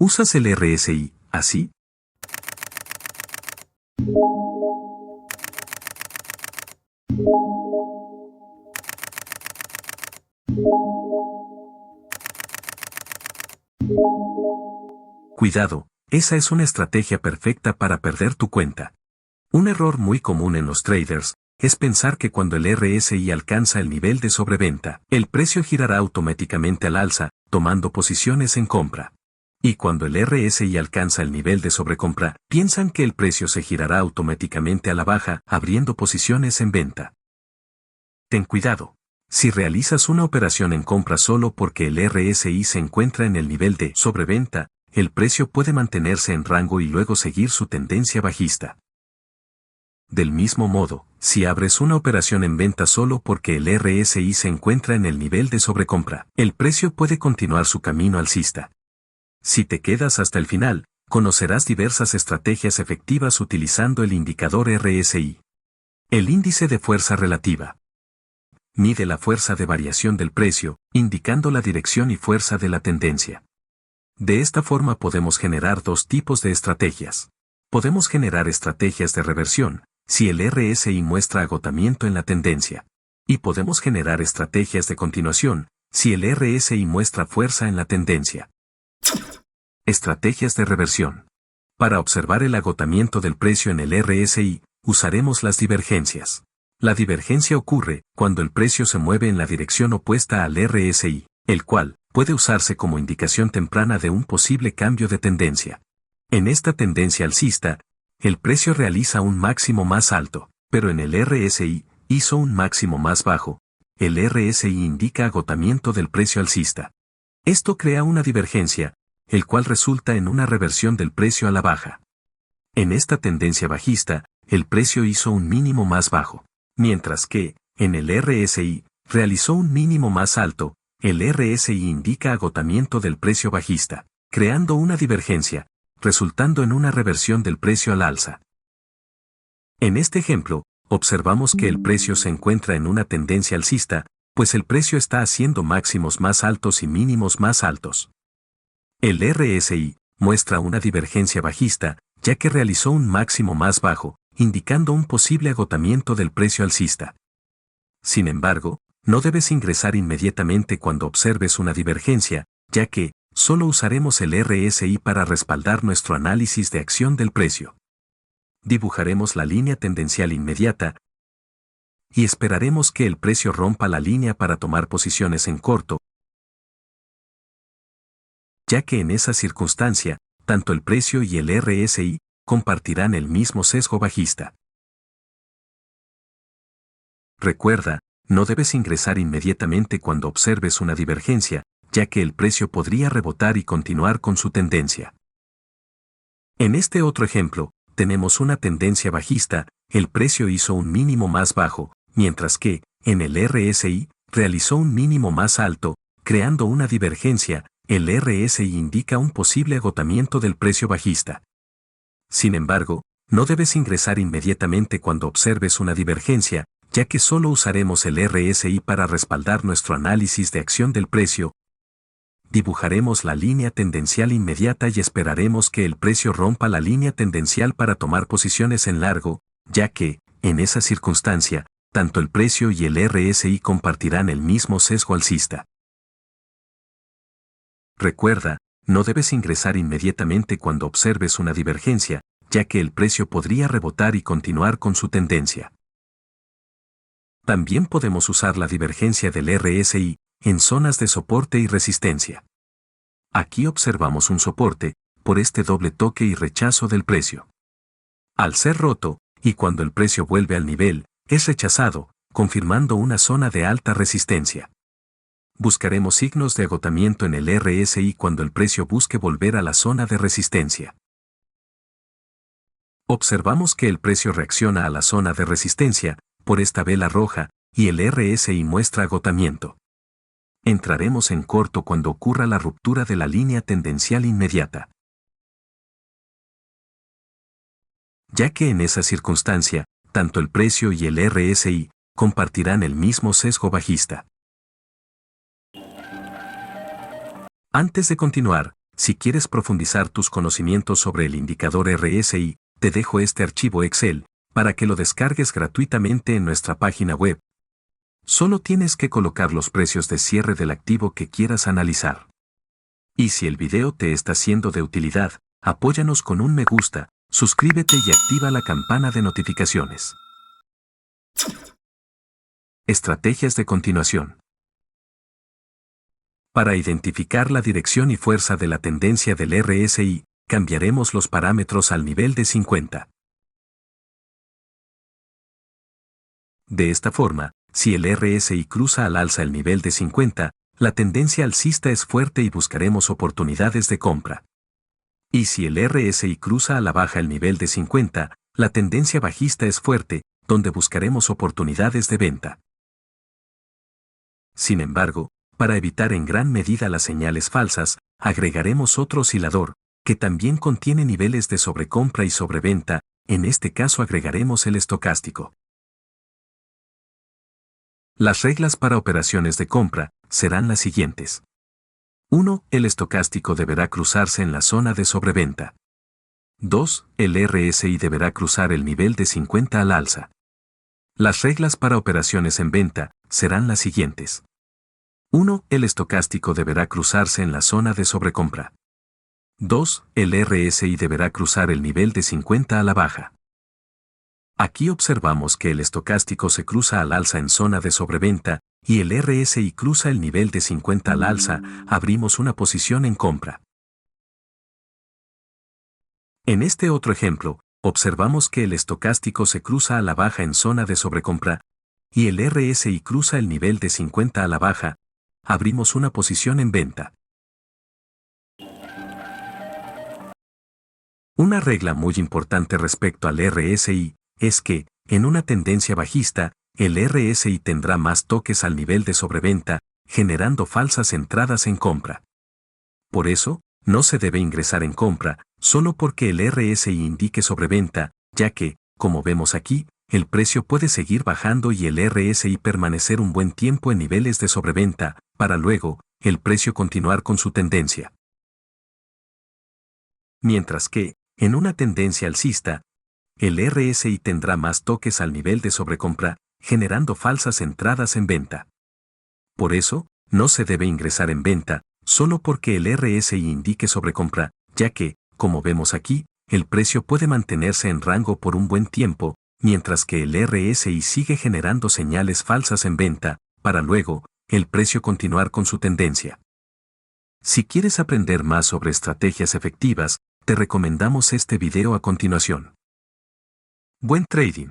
¿Usas el RSI así? Cuidado, esa es una estrategia perfecta para perder tu cuenta. Un error muy común en los traders es pensar que cuando el RSI alcanza el nivel de sobreventa, el precio girará automáticamente al alza, tomando posiciones en compra. Y cuando el RSI alcanza el nivel de sobrecompra, piensan que el precio se girará automáticamente a la baja, abriendo posiciones en venta. Ten cuidado. Si realizas una operación en compra solo porque el RSI se encuentra en el nivel de sobreventa, el precio puede mantenerse en rango y luego seguir su tendencia bajista. Del mismo modo, si abres una operación en venta solo porque el RSI se encuentra en el nivel de sobrecompra, el precio puede continuar su camino alcista. Si te quedas hasta el final, conocerás diversas estrategias efectivas utilizando el indicador RSI. El índice de fuerza relativa. Mide la fuerza de variación del precio, indicando la dirección y fuerza de la tendencia. De esta forma podemos generar dos tipos de estrategias. Podemos generar estrategias de reversión, si el RSI muestra agotamiento en la tendencia. Y podemos generar estrategias de continuación, si el RSI muestra fuerza en la tendencia. Estrategias de reversión. Para observar el agotamiento del precio en el RSI, usaremos las divergencias. La divergencia ocurre cuando el precio se mueve en la dirección opuesta al RSI, el cual puede usarse como indicación temprana de un posible cambio de tendencia. En esta tendencia alcista, el precio realiza un máximo más alto, pero en el RSI hizo un máximo más bajo. El RSI indica agotamiento del precio alcista. Esto crea una divergencia, el cual resulta en una reversión del precio a la baja. En esta tendencia bajista, el precio hizo un mínimo más bajo, mientras que, en el RSI, realizó un mínimo más alto. El RSI indica agotamiento del precio bajista, creando una divergencia, resultando en una reversión del precio al alza. En este ejemplo, observamos que el precio se encuentra en una tendencia alcista, pues el precio está haciendo máximos más altos y mínimos más altos. El RSI muestra una divergencia bajista, ya que realizó un máximo más bajo, indicando un posible agotamiento del precio alcista. Sin embargo, no debes ingresar inmediatamente cuando observes una divergencia, ya que solo usaremos el RSI para respaldar nuestro análisis de acción del precio. Dibujaremos la línea tendencial inmediata y esperaremos que el precio rompa la línea para tomar posiciones en corto, ya que en esa circunstancia, tanto el precio y el RSI compartirán el mismo sesgo bajista. Recuerda, no debes ingresar inmediatamente cuando observes una divergencia, ya que el precio podría rebotar y continuar con su tendencia. En este otro ejemplo, tenemos una tendencia bajista, el precio hizo un mínimo más bajo, mientras que, en el RSI, realizó un mínimo más alto, creando una divergencia. El RSI indica un posible agotamiento del precio bajista. Sin embargo, no debes ingresar inmediatamente cuando observes una divergencia, ya que solo usaremos el RSI para respaldar nuestro análisis de acción del precio. Dibujaremos la línea tendencial inmediata y esperaremos que el precio rompa la línea tendencial para tomar posiciones en largo, ya que, en esa circunstancia, tanto el precio y el RSI compartirán el mismo sesgo alcista. Recuerda, no debes ingresar inmediatamente cuando observes una divergencia, ya que el precio podría rebotar y continuar con su tendencia. También podemos usar la divergencia del RSI en zonas de soporte y resistencia. Aquí observamos un soporte, por este doble toque y rechazo del precio. Al ser roto, y cuando el precio vuelve al nivel, es rechazado, confirmando una zona de alta resistencia. Buscaremos signos de agotamiento en el RSI cuando el precio busque volver a la zona de resistencia. Observamos que el precio reacciona a la zona de resistencia, por esta vela roja, y el RSI muestra agotamiento. Entraremos en corto cuando ocurra la ruptura de la línea tendencial inmediata, ya que en esa circunstancia, tanto el precio y el RSI compartirán el mismo sesgo bajista. Antes de continuar, Si quieres profundizar tus conocimientos sobre el indicador RSI, te dejo este archivo Excel para que lo descargues gratuitamente en nuestra página web. Solo tienes que colocar los precios de cierre del activo que quieras analizar. Y si el video te está siendo de utilidad, apóyanos con un me gusta, suscríbete y activa la campana de notificaciones. Estrategias de continuación. Para identificar la dirección y fuerza de la tendencia del RSI, cambiaremos los parámetros al nivel de 50. De esta forma, si el RSI cruza al alza el nivel de 50, la tendencia alcista es fuerte y buscaremos oportunidades de compra. Y si el RSI cruza a la baja el nivel de 50, la tendencia bajista es fuerte, donde buscaremos oportunidades de venta. Sin embargo, para evitar en gran medida las señales falsas, agregaremos otro oscilador, que también contiene niveles de sobrecompra y sobreventa, en este caso agregaremos el estocástico. Las reglas para operaciones de compra serán las siguientes. 1. El estocástico deberá cruzarse en la zona de sobreventa. 2. El RSI deberá cruzar el nivel de 50 al alza. Las reglas para operaciones en venta serán las siguientes. 1. El estocástico deberá cruzarse en la zona de sobrecompra. 2. El RSI deberá cruzar el nivel de 50 a la baja. Aquí observamos que el estocástico se cruza al alza en zona de sobreventa y el RSI cruza el nivel de 50 al alza, abrimos una posición en compra. En este otro ejemplo, observamos que el estocástico se cruza a la baja en zona de sobrecompra y el RSI cruza el nivel de 50 a la baja, abrimos una posición en venta. Una regla muy importante respecto al RSI es que, en una tendencia bajista, el RSI tendrá más toques al nivel de sobreventa, generando falsas entradas en compra. Por eso, no se debe ingresar en compra, solo porque el RSI indique sobreventa, ya que, como vemos aquí, el precio puede seguir bajando y el RSI permanecer un buen tiempo en niveles de sobreventa, para luego, el precio continuar con su tendencia. Mientras que, en una tendencia alcista, el RSI tendrá más toques al nivel de sobrecompra, generando falsas entradas en venta. Por eso, no se debe ingresar en venta, solo porque el RSI indique sobrecompra, ya que, como vemos aquí, el precio puede mantenerse en rango por un buen tiempo, mientras que el RSI sigue generando señales falsas en venta, para luego, el precio continuar con su tendencia. Si quieres aprender más sobre estrategias efectivas, te recomendamos este video a continuación. Buen trading.